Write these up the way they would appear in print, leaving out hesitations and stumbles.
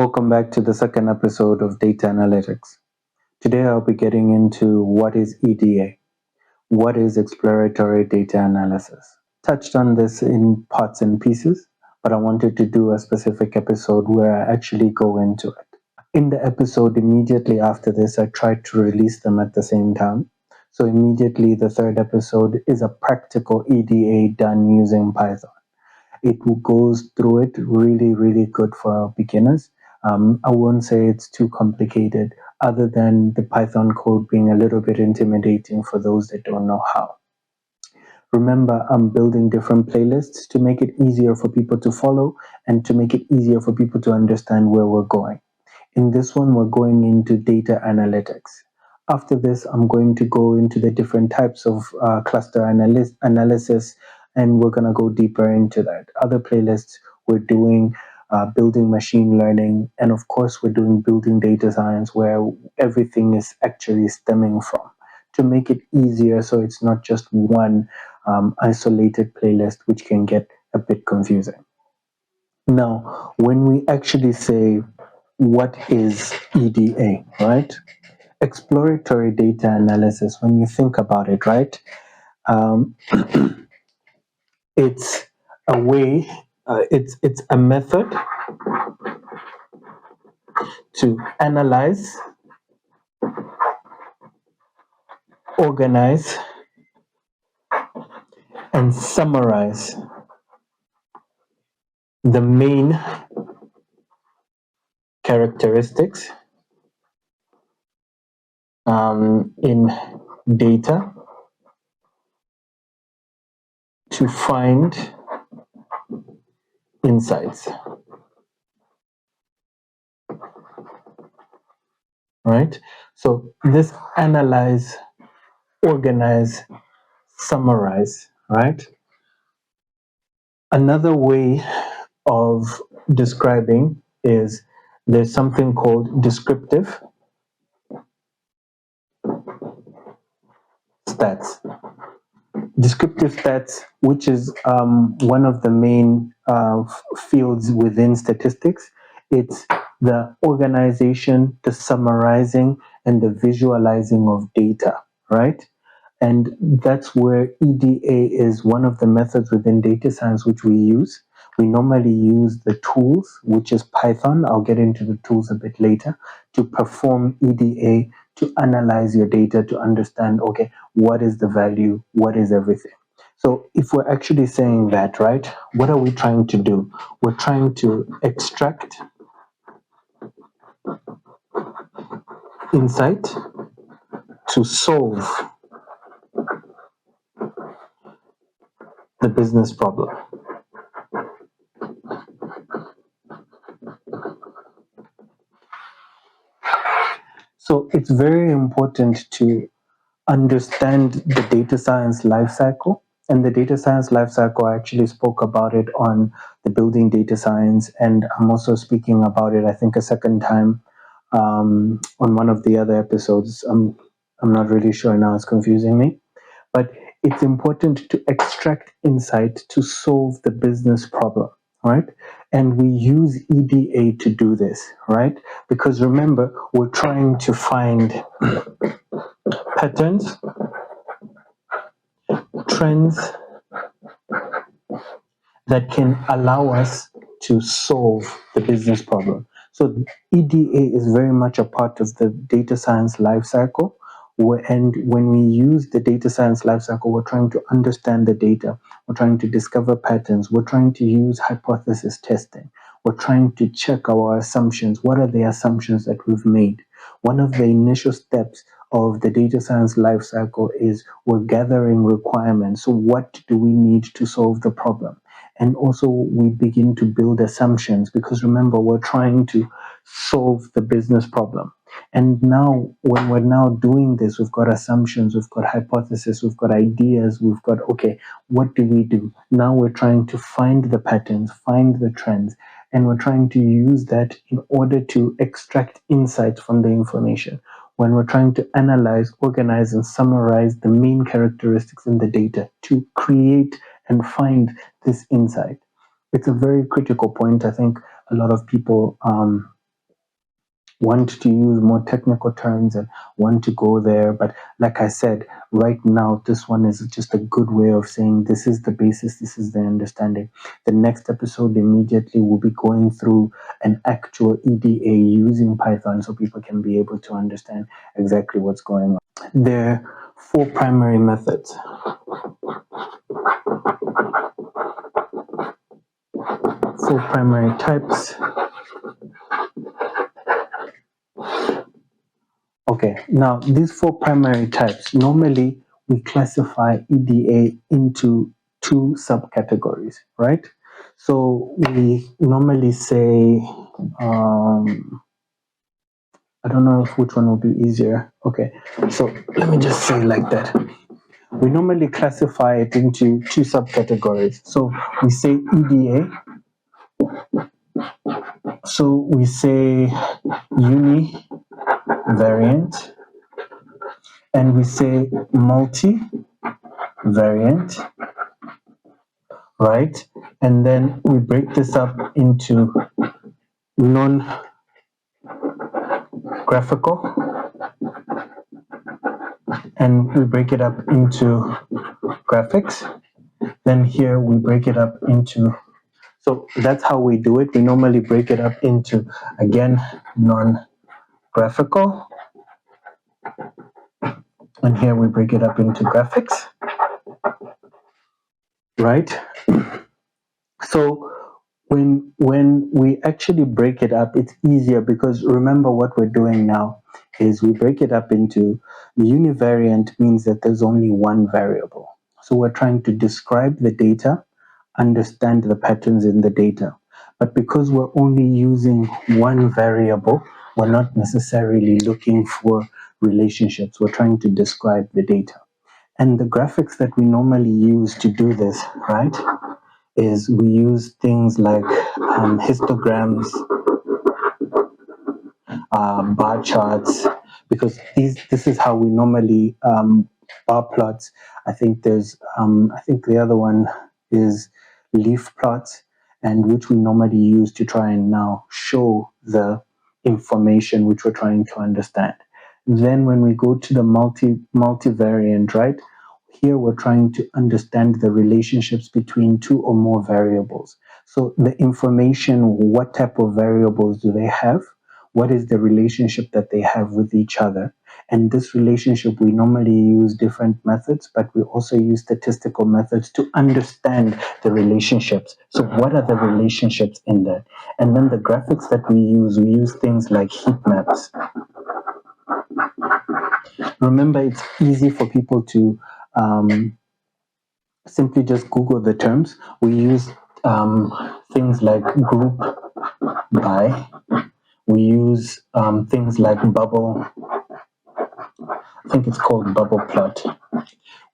Welcome back to the second episode of Data Analytics. Today I'll be getting into what is EDA, what is Exploratory Data Analysis. Touched on this in parts and pieces, but I wanted to do a specific episode where I actually go into it. In the episode immediately after this, I tried to release them at the same time. So immediately the third episode is a practical EDA done using Python. It goes through it really good for beginners. I won't say it's too complicated, other than the Python code being a little bit intimidating for those that don't know how. Remember, I'm building different playlists to make it easier for people to follow and to make it easier for people to understand where we're going. In this one, we're going into data analytics. After this, I'm going to go into the different types of cluster analysis, and we're going to go deeper into that. Other playlists, we're doing building machine learning, and of course, we're doing building data science, where everything is actually stemming from, to make it easier so it's not just one isolated playlist, which can get a bit confusing. Now, when we actually say, what is EDA, right? Exploratory data analysis, when you think about it, right? It's a way, it's a method to analyze, organize, and summarize the main characteristics in data to find insights, right? So this analyze, organize, summarize, right? Another way of describing is there's something called descriptive stats. Descriptive stats, which is one of the main fields within statistics. It's the organization, the summarizing, and the visualizing of data, right? And that's where EDA is one of the methods within data science which we use. We normally use the tools, which is Python. I'll get into the tools a bit later, to perform EDA, to analyze your data, to understand, okay, what is the value, what is everything. So if we're actually saying that, right, what are we trying to do? We're trying to extract insight to solve the business problem. So it's very important to understand the data science lifecycle. And the data science lifecycle, I actually spoke about it on the building data science, and I'm also speaking about it, I think, a second time on one of the other episodes. I'm not really sure now, it's confusing me. But it's important to extract insight to solve the business problem, right? And we use EDA to do this, right? Because remember, we're trying to find patterns, trends that can allow us to solve the business problem. So EDA is very much a part of the data science lifecycle. And when we use the data science lifecycle, we're trying to understand the data. We're trying to discover patterns. We're trying to use hypothesis testing. We're trying to check our assumptions. What are the assumptions that we've made? One of the initial steps of the data science lifecycle is we're gathering requirements. So what do we need to solve the problem? And also we begin to build assumptions, because remember, we're trying to solve the business problem. And now, when we're now doing this, we've got assumptions, we've got hypotheses, we've got ideas, we've got, okay, what do we do? Now we're trying to find the patterns, find the trends, and we're trying to use that in order to extract insights from the information. When we're trying to analyze, organize, and summarize the main characteristics in the data to create and find this insight. It's a very critical point. I think a lot of people want to use more technical terms and want to go there. But like I said, right now, this one is just a good way of saying this is the basis, this is the understanding. The next episode immediately will be going through an actual EDA using Python so people can be able to understand exactly what's going on. There are four primary methods. Four primary types. Okay, now these four primary types, normally we classify EDA into two subcategories, right? So we normally say, I don't know if which one will be easier. Okay, so let me just say like that. We normally classify it into two subcategories. So we say EDA, so we say univariant, and we say multi-variant, right? And then we break this up into non-graphical, and we break it up into graphics. Then here we break it up into, so that's how we do it. We normally break it up into, again, non-graphical, and here we break it up into graphics, right? So when we actually break it up, it's easier because remember what we're doing now is we break it up into univariant means that there's only one variable. So we're trying to describe the data, understand the patterns in the data. But because we're only using one variable, we're not necessarily looking for relationships. We're trying to describe the data. And the graphics that we normally use to do this, right, is we use things like histograms, bar charts, because this is how we normally bar plots. I think the other one is leaf plots, and which we normally use to try and now show the information which we're trying to understand. Then when we go to the multivariant, right? Here we're trying to understand the relationships between two or more variables. So the information, what type of variables do they have? What is the relationship that they have with each other? And this relationship, we normally use different methods, but we also use statistical methods to understand the relationships. So what are the relationships in that? And then the graphics that we use things like heat maps. Remember, it's easy for people to simply just Google the terms. We use things like group by. We use things like bubble. I think it's called bubble plot.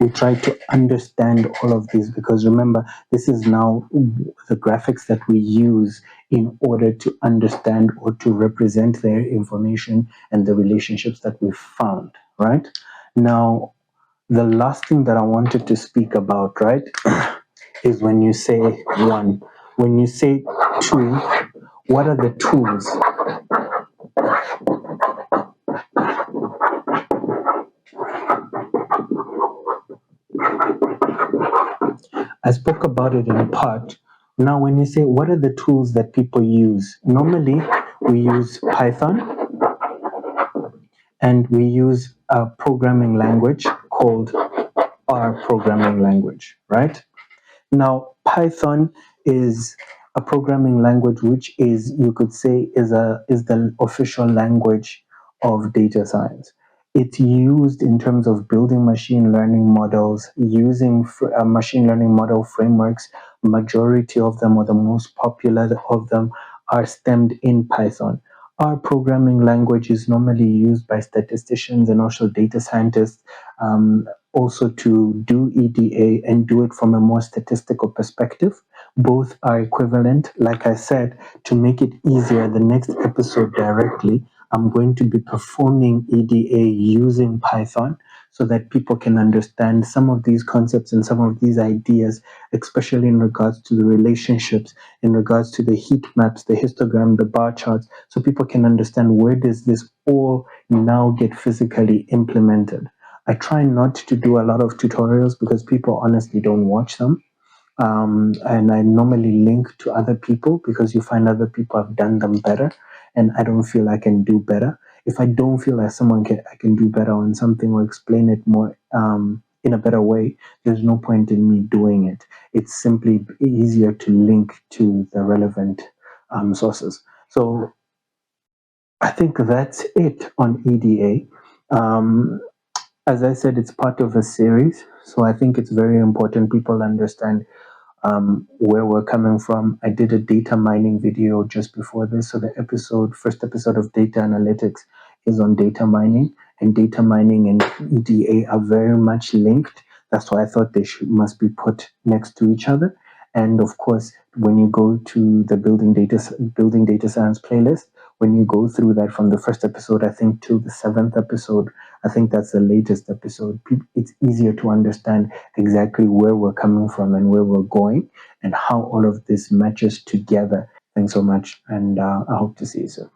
We try to understand all of these because remember, this is now the graphics that we use in order to understand or to represent their information and the relationships that we've found, right? Now, the last thing that I wanted to speak about, right, is when you say one. When you say two, what are the tools? I spoke about it in part. Now, when you say what are the tools that people use, normally we use Python and we use a programming language called R programming language, right? Now, Python is a programming language which is, you could say, is the official language of data science. It's used in terms of building machine learning models, using machine learning model frameworks. Majority of them, or the most popular of them, are stemmed in Python. Our programming language is normally used by statisticians and also data scientists, also to do EDA and do it from a more statistical perspective. Both are equivalent. Like I said, to make it easier, the next episode directly, I'm going to be performing EDA using Python so that people can understand some of these concepts and some of these ideas, especially in regards to the relationships, in regards to the heat maps, the histogram, the bar charts, so people can understand where does this all now get physically implemented. I try not to do a lot of tutorials because people honestly don't watch them. And I normally link to other people because you find other people have done them better, and I don't feel I can do better. If I don't feel like I can do better on something or explain it more in a better way, there's no point in me doing it. It's simply easier to link to the relevant sources. So I think that's it on EDA. As I said, it's part of a series, so I think it's very important people understand where we're coming from. I did a data mining video just before this. So the first episode of data analytics is on data mining, and data mining and EDA are very much linked. That's why I thought they must be put next to each other. And of course, when you go to the building data science playlist, when you go through that from the first episode, I think to the seventh episode, I think that's the latest episode. It's easier to understand exactly where we're coming from and where we're going and how all of this matches together. Thanks so much, and I hope to see you soon.